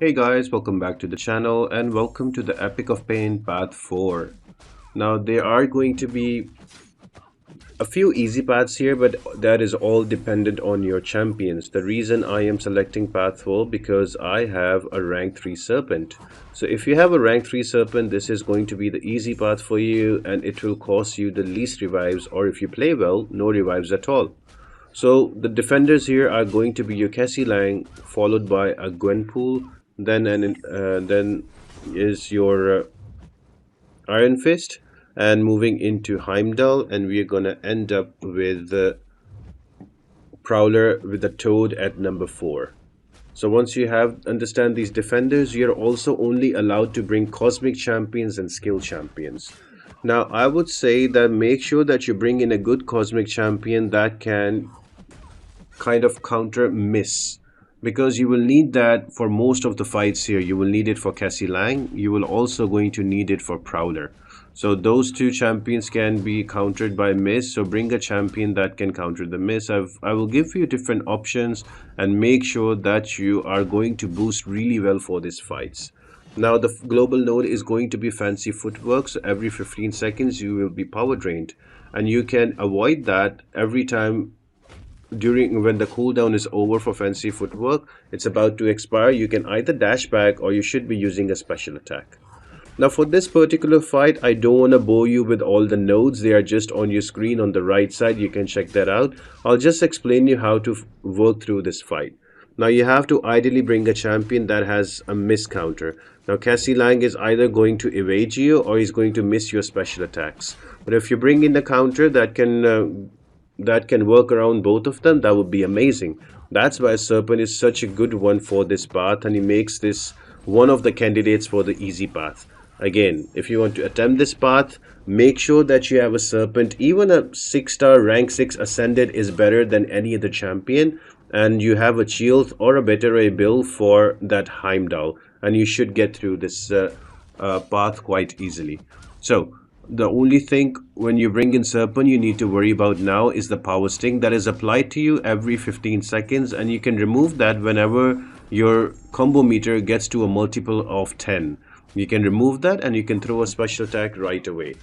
Hey guys, welcome back to the channel and welcome to the Epic of Pain Path 4. Now there are going to be a few easy paths here, but that is all dependent on your champions. The reason I am selecting path 4 because I have a rank 3 serpent. So if you have a rank 3 serpent, this is going to be the easy path for you and it will cost you the least revives, or if you play well, no revives at all. So the defenders here are going to be your Cassie Lang, followed by a Gwenpool, then is your Ironfist, and moving into Heimdall, and we're gonna end up with Prowler with a Toad at number 4. So once you have understand these defenders, you're also only allowed to bring cosmic champions and skill champions. Now I would say that make sure that you bring in a good cosmic champion that can kind of counter miss, because you will need that for most of the fights here. You will need it for Cassie Lang, you will also going to need it for Prowler. So those two champions can be countered by miss, so bring a champion that can counter the miss. I will give you different options and make sure that you are going to boost really well for these fights. Now the global node is going to be fancy footwork, so every 15 seconds you will be power drained, and you can avoid that every time during when the cooldown is over for fancy footwork. It's about to expire, you can either dash back or you should be using a special attack. Now for this particular fight, I don't want to bore you with all the nodes. They are just on your screen on the right side, you can check that out. I'll just explain you how to work through this fight. Now you have to ideally bring a champion that has a miss counter. Now Cassie Lang is either going to evade you or he's going to miss your special attacks. But if you bring in the counter that can work around both of them, that would be amazing. That's why Serpent is such a good one for this path, and he makes this one of the candidates for the easy path. Again, if you want to attempt this path, make sure that you have a Serpent. Even a 6-star rank 6 ascended is better than any other champion, and you have a shield or a better build for that Heimdall, and you should get through this path quite easily. So the only thing when you bring in Serpent you need to worry about now is the power sting that is applied to you every 15 seconds, and you can remove that whenever your combo meter gets to a multiple of 10. You can remove that and you can throw a special attack right away.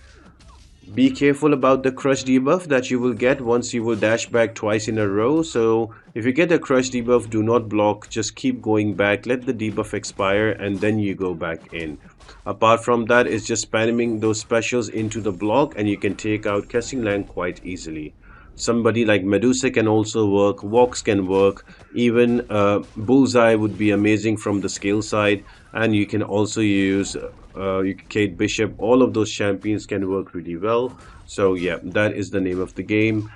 Be careful about the crush debuff that you will get once you will dash back twice in a row. So if you get a crush debuff, do not block, just keep going back, let the debuff expire and then you go back in. Apart from that, it's just spamming those specials into the block and you can take out Cassie Lang quite easily. Somebody like Medusa can also work, Vox can work, even Bullseye would be amazing from the skill side, and you can also use Kate Bishop. All of those champions can work really well. So yeah, that is the name of the game.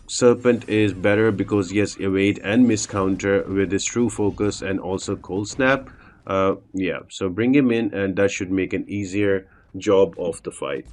Serpent is better because yes, evade and miss counter with his true focus and also cold snap. Yeah, so bring him in and that should make an easier job of the fight.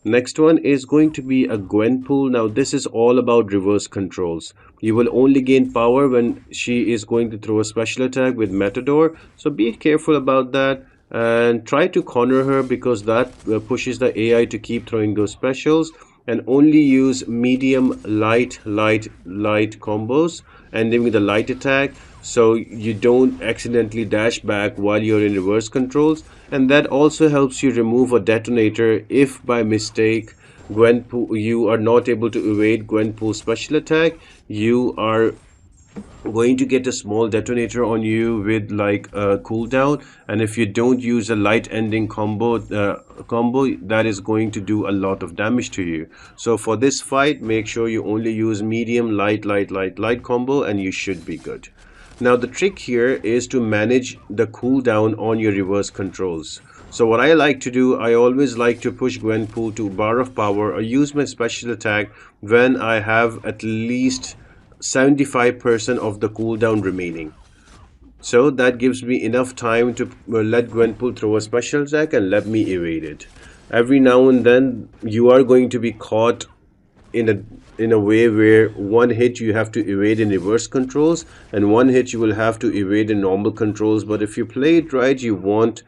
Next one is going to be a Gwenpool. Now this is all about reverse controls. You will only gain power when she is going to throw a special attack with Matador, so be careful about that and try to corner her, because that pushes the AI to keep throwing those specials, and only use medium light combos ending with a light attack, so you don't accidentally dash back while you're in reverse controls. And that also helps you remove a detonator if by mistake Gwenpool, you are not able to evade Gwenpool's special attack. You are going to get a small detonator on you with like a cooldown, and if you don't use a light ending combo that is going to do a lot of damage to you. So for this fight, make sure you only use medium light combo and you should be good. Now the trick here is to manage the cooldown on your reverse controls. So what I like to do, I always like to push Gwenpool to bar of power or use my special attack when I have at least 75% of the cooldown remaining. So that gives me enough time to let Gwenpool throw a special attack and let me evade it. Every now and then you are going to be caught in a way where one hit you have to evade in reverse controls and one hit you will have to evade in normal controls, but if you play it right, you won't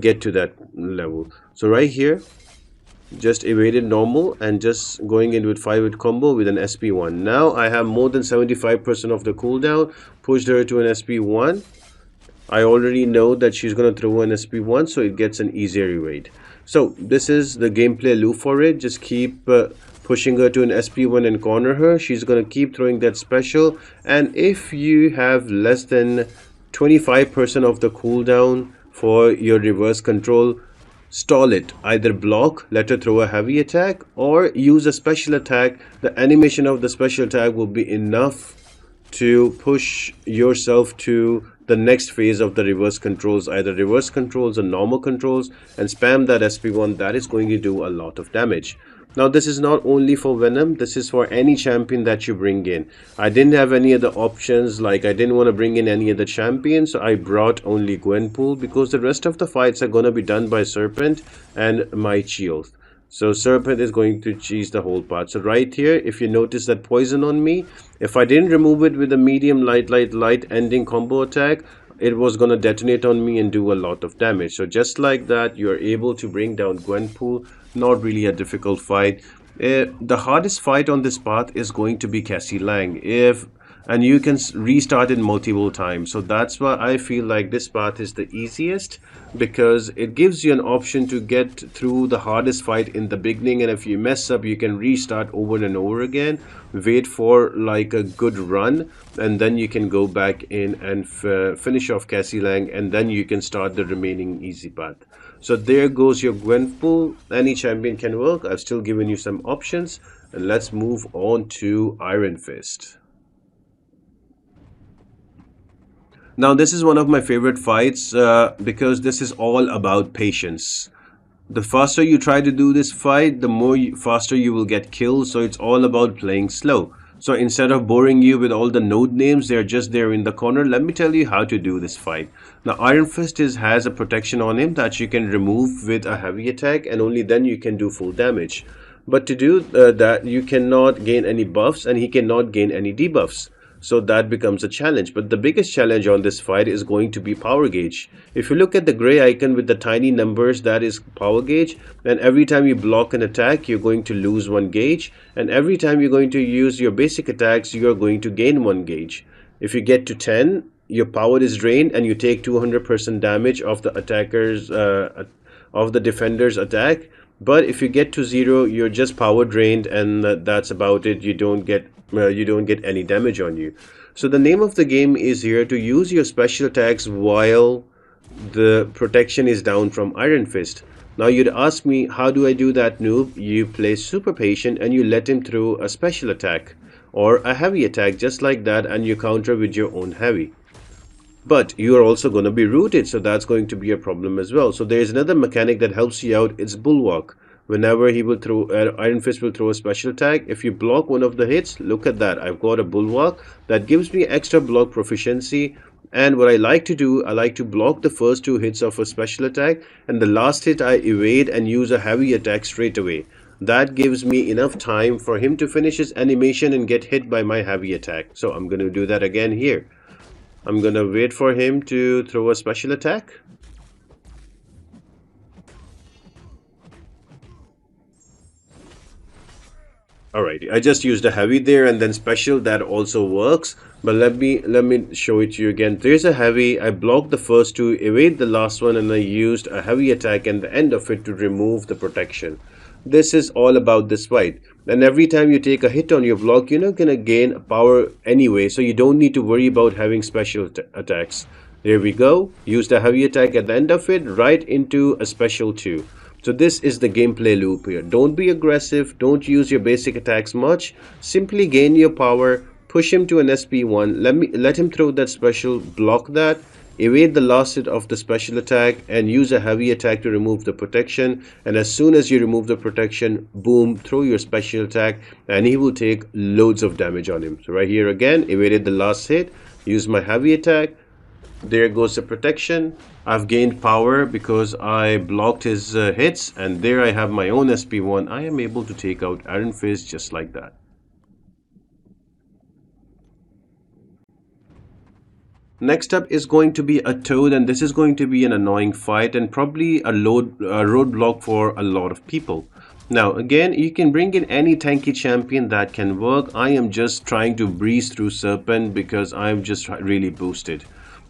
get to that level. So right here, just evaded normal and just going in with 5-hit combo with an SP1. Now I have more than 75% of the cooldown, pushed her to an SP1. I already know that she's going to throw an SP1, so it gets an easier evade. So this is the gameplay loop for it. Just keep pushing her to an SP1 and corner her. She's going to keep throwing that special, and if you have less than 25% of the cooldown for your reverse control, stall it. Either block, let her throw a heavy attack, or use a special attack. The animation of the special attack will be enough to push yourself to the next phase of the reverse controls, either reverse controls or normal controls, and spam that SP1. That is going to do a lot of damage. Now this is not only for Venom, this is for any champion that you bring in. I didn't have any other options, like I didn't want to bring in any other champions, so I brought only Gwenpool, because the rest of the fights are going to be done by Serpent and my shield. So Serpent is going to cheese the whole part. So right here, if you notice that poison on me, if I didn't remove it with a medium light ending combo attack, it was going to detonate on me and do a lot of damage. So just like that, you're able to bring down Gwenpool. Not really a difficult fight. The hardest fight on this path is going to be Cassie Lang, and you can restart it multiple times. So that's why I feel like this path is the easiest, because it gives you an option to get through the hardest fight in the beginning, and if you mess up, you can restart over and over again, wait for like a good run, and then you can go back in and finish off Cassie Lang, and then you can start the remaining easy path. So there goes your Gwenpool. Any champion can work. I've still given you some options, and let's move on to Ironfist. Now this is one of my favorite fights because this is all about patience. The faster you try to do this fight, the more faster you will get killed. So it's all about playing slow. So instead of boring you with all the node names, they're just there in the corner. Let me tell you how to do this fight. Now Ironfist has a protection on him that you can remove with a heavy attack, and only then you can do full damage. But to do that, you cannot gain any buffs, and he cannot gain any debuffs. So that becomes a challenge. But the biggest challenge on this fight is going to be power gauge. If you look at the gray icon with the tiny numbers, that is power gauge. And every time you block an attack, you're going to lose 1 gauge. And every time you're going to use your basic attacks, you're going to gain 1 gauge. If you get to 10, your power is drained and you take 200% damage of the attacker's of the defender's attack. But if you get to 0, you're just power drained, and that's about it. You don't get any damage on you. So the name of the game is here to use your special attacks while the protection is down from Ironfist. Now you'd ask me, how do I do that, noob? You play super patient and you let him through a special attack or a heavy attack just like that, and you counter with your own heavy. But you are also going to be rooted, so that's going to be a problem as well. So there's another mechanic that helps you out. It's Bulwark. Whenever he will throw, Ironfist will throw a special attack. If you block one of the hits, look at that. I've got a Bulwark that gives me extra block proficiency. And what I like to do, I like to block the first 2 hits of a special attack, and the last hit I evade and use a heavy attack straight away. That gives me enough time for him to finish his animation and get hit by my heavy attack. So I'm going to do that again here. I'm going to wait for him to throw a special attack. Alright, I just used a heavy there and then special. That also works. But let me show it to you again. There's a heavy. I blocked the first 2, evade the last one, and I used a heavy attack and the end of it to remove the protection. This is all about this fight. And every time you take a hit on your block, you're not going to gain power anyway, so you don't need to worry about having special attacks. There we go. Use the heavy attack at the end of it, right into a special 2. So this is the gameplay loop here. Don't be aggressive. Don't use your basic attacks much. Simply gain your power. Push him to an SP1. Let him throw that special. Block that. Evade the last hit of the special attack and use a heavy attack to remove the protection. And as soon as you remove the protection, boom, throw your special attack and he will take loads of damage on him. So right here again, evaded the last hit. Use my heavy attack. There goes the protection. I've gained power because I blocked his hits, and there I have my own SP1. I am able to take out Ironfist just like that. Next up is going to be a Toad, and this is going to be an annoying fight and probably a roadblock for a lot of people. Now again, you can bring in any tanky champion that can work. I am just trying to breeze through Serpent because I'm just really boosted.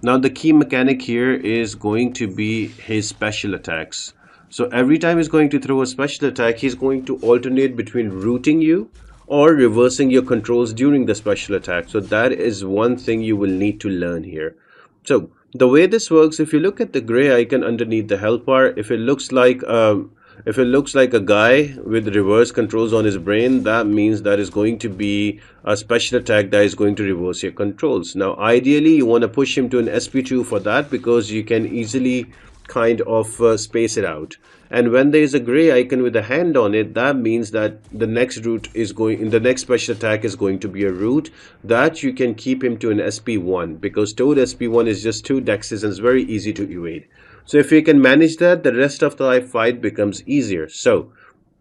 Now the key mechanic here is going to be his special attacks. So every time he's going to throw a special attack, he's going to alternate between rooting you or reversing your controls during the special attack. So that is one thing you will need to learn here. So the way this works, if you look at the gray icon underneath the health bar, if it looks like a guy with reverse controls on his brain, that means that is going to be a special attack that is going to reverse your controls. Now, ideally, you want to push him to an SP2 for that because you can easily kind of space it out. And when there is a gray icon with a hand on it, that means that the next special attack is going to be a root that you can keep him to an SP1 because Toad SP1 is just 2 dexes and it's very easy to evade. So if you can manage that, the rest of the fight becomes easier. So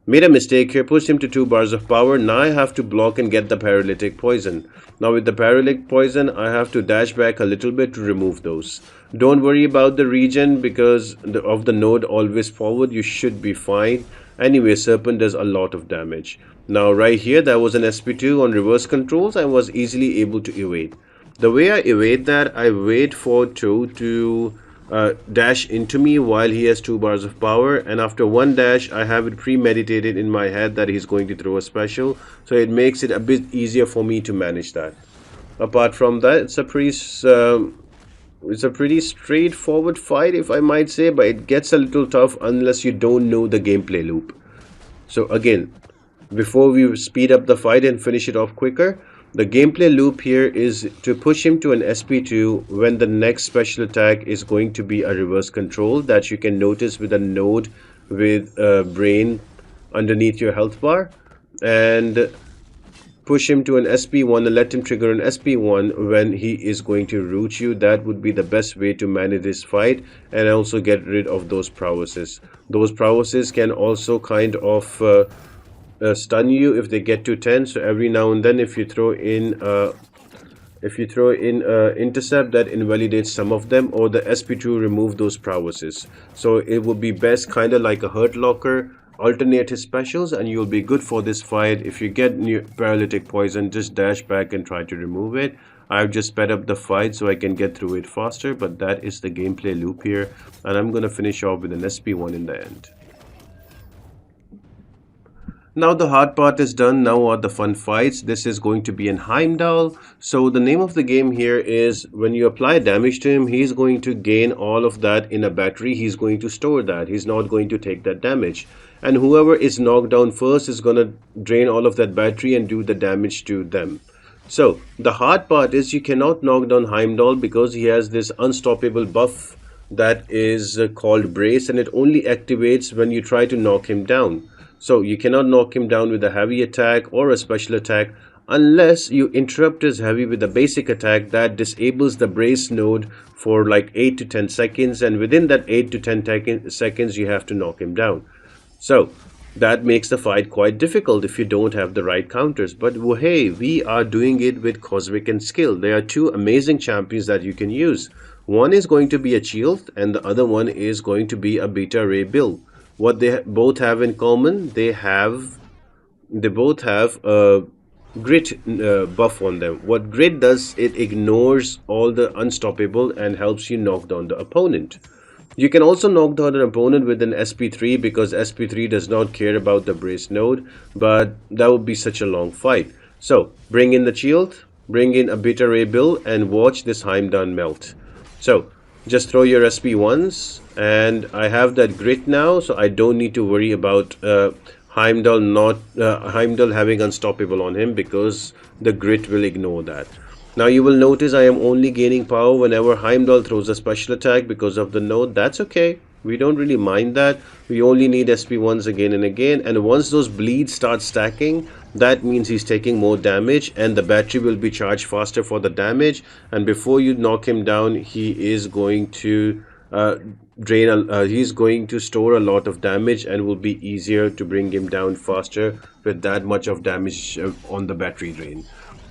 made a mistake here, pushed him to 2 bars of power. Now I have to block and get the paralytic poison. Now with the paralytic poison, I have to dash back a little bit to remove those. Don't worry about the regen because of the node always forward. You should be fine. Anyway, Serpent does a lot of damage. Now right here, that was an SP2 on reverse controls. I was easily able to evade. The way I evade that, I wait for Toad to dash into me while he has 2 bars of power, and after one dash I have it premeditated in my head that he's going to throw a special, so it makes it a bit easier for me to manage that. Apart from that, it's a pretty straightforward fight, if I might say, but it gets a little tough unless you don't know the gameplay loop. So again, before we speed up the fight and finish it off quicker, the gameplay loop here is to push him to an SP2 when the next special attack is going to be a reverse control that you can notice with a node with a brain underneath your health bar, and push him to an SP1 and let him trigger an SP1 when he is going to root you. That would be the best way to manage this fight and also get rid of those prowesses. Those prowesses can also kind of stun you if they get to 10. So every now and then, if you throw in intercept, that invalidates some of them, or the SP2 remove those prowesses. So it would be best kind of like a hurt locker, alternate his specials, and you'll be good for this fight. If you get new paralytic poison, just dash back and try to remove it. I've just sped up the fight so I can get through it faster, but that is the gameplay loop here, and I'm gonna finish off with an SP1 in the end. Now the hard part is done. Now are the fun fights. This is going to be in Heimdall. So the name of the game here is when you apply damage to him, he's going to gain all of that in a battery. He's going to store that. He's not going to take that damage. And whoever is knocked down first is going to drain all of that battery and do the damage to them. So the hard part is you cannot knock down Heimdall because he has this unstoppable buff that is called Brace, and it only activates when you try to knock him down. So you cannot knock him down with a heavy attack or a special attack unless you interrupt his heavy with a basic attack that disables the brace node for like 8 to 10 seconds, and within that 8 to 10 seconds you have to knock him down. So that makes the fight quite difficult if you don't have the right counters. But hey, we are doing it with Cosmic and Skill. There are 2 amazing champions that you can use. One is going to be a Shield and the other one is going to be a Beta Ray build. What they both have in common, they both have a grit buff on them. What grit does, it ignores all the unstoppable and helps you knock down the opponent. You can also knock down an opponent with an SP3 because SP3 does not care about the brace node, but that would be such a long fight. So bring in the shield, bring in a Beta Ray build, and watch this Heimdall melt. So just throw your SP1s, and I have that grit now, so I don't need to worry about Heimdall having unstoppable on him because the grit will ignore that. Now you will notice I am only gaining power whenever Heimdall throws a special attack because of the node. That's okay. We don't really mind that. We only need SP1s again and again, and once those bleeds start stacking, that means he's taking more damage and the battery will be charged faster for the damage, and before you knock him down, he is going to he's going to store a lot of damage and will be easier to bring him down faster with that much of damage on the battery drain.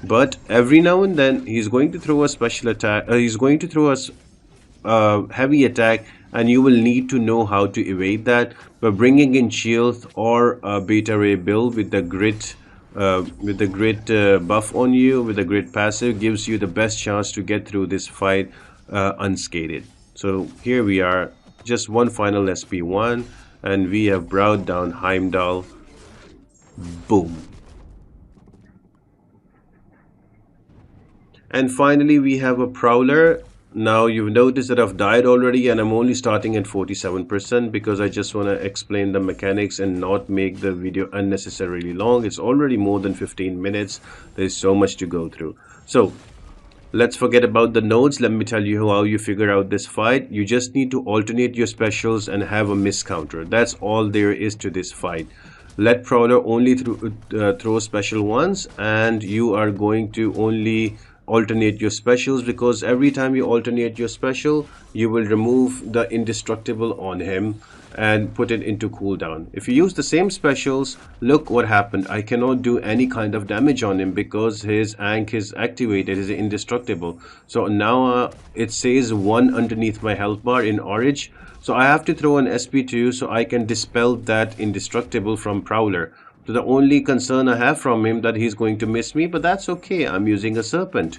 But every now and then he's going to throw a special attack, he's going to throw a heavy attack, and you will need to know how to evade that. But bringing in shield or a Beta Ray build with the grit buff on you, with the grit passive, gives you the best chance to get through this fight unscathed. So here we are, just one final SP1, and we have brought down Heimdall. Boom. And finally, we have a Prowler. Now you've noticed that I've died already and I'm only starting at 47% because I just want to explain the mechanics and not make the video unnecessarily long. It's already more than 15 minutes. There's so much to go through. So let's forget about the nodes. Let me tell you how you figure out this fight. You just need to alternate your specials and have a miss counter. That's all there is to this fight. Let Prowler only throw special ones, and you are going to only alternate your specials, because every time you alternate your special, you will remove the indestructible on him and put it into cooldown. If you use the same specials, look what happened. I cannot do any kind of damage on him because his Ankh is activated, is indestructible. So now it says 1 underneath my health bar in orange. So I have to throw an SP2 so I can dispel that indestructible from Prowler. So the only concern I have from him that he's going to miss me, but that's okay. I'm using a serpent.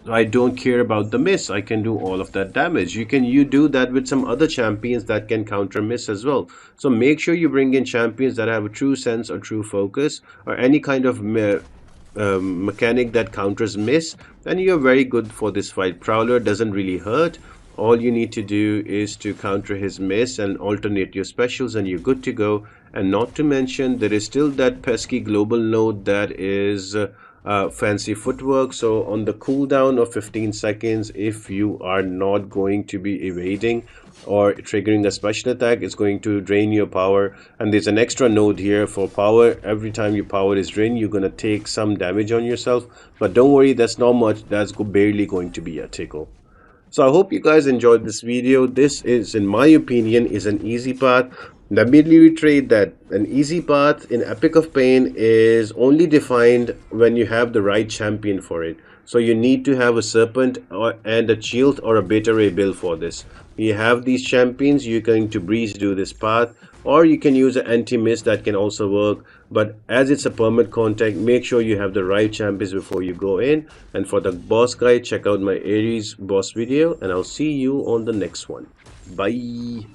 I don't care about the miss. I can do all of that damage. You do that with some other champions that can counter miss as well. So make sure you bring in champions that have a true sense or true focus or any kind of mechanic that counters miss, and you're very good for this fight. Prowler doesn't really hurt. All you need to do is to counter his miss and alternate your specials and you're good to go. And not to mention, there is still that pesky global node that is fancy footwork. So on the cooldown of 15 seconds, if you are not going to be evading or triggering a special attack, it's going to drain your power. And there's an extra node here for power. Every time your power is drained, you're going to take some damage on yourself. But don't worry, that's not much. That's barely going to be a tickle. So I hope you guys enjoyed this video. This is, in my opinion, is an easy path. Let me reiterate that an easy path in Epoch of Pain is only defined when you have the right champion for it. So you need to have a Serpent and a Shield or a Beta Ray build for this. You have these champions, you're going to breeze do this path, or you can use an anti-miss, that can also work. But as it's a permanent contact, make sure you have the right champions before you go in. And for the boss guide, check out my Ares boss video, and I'll see you on the next one. Bye.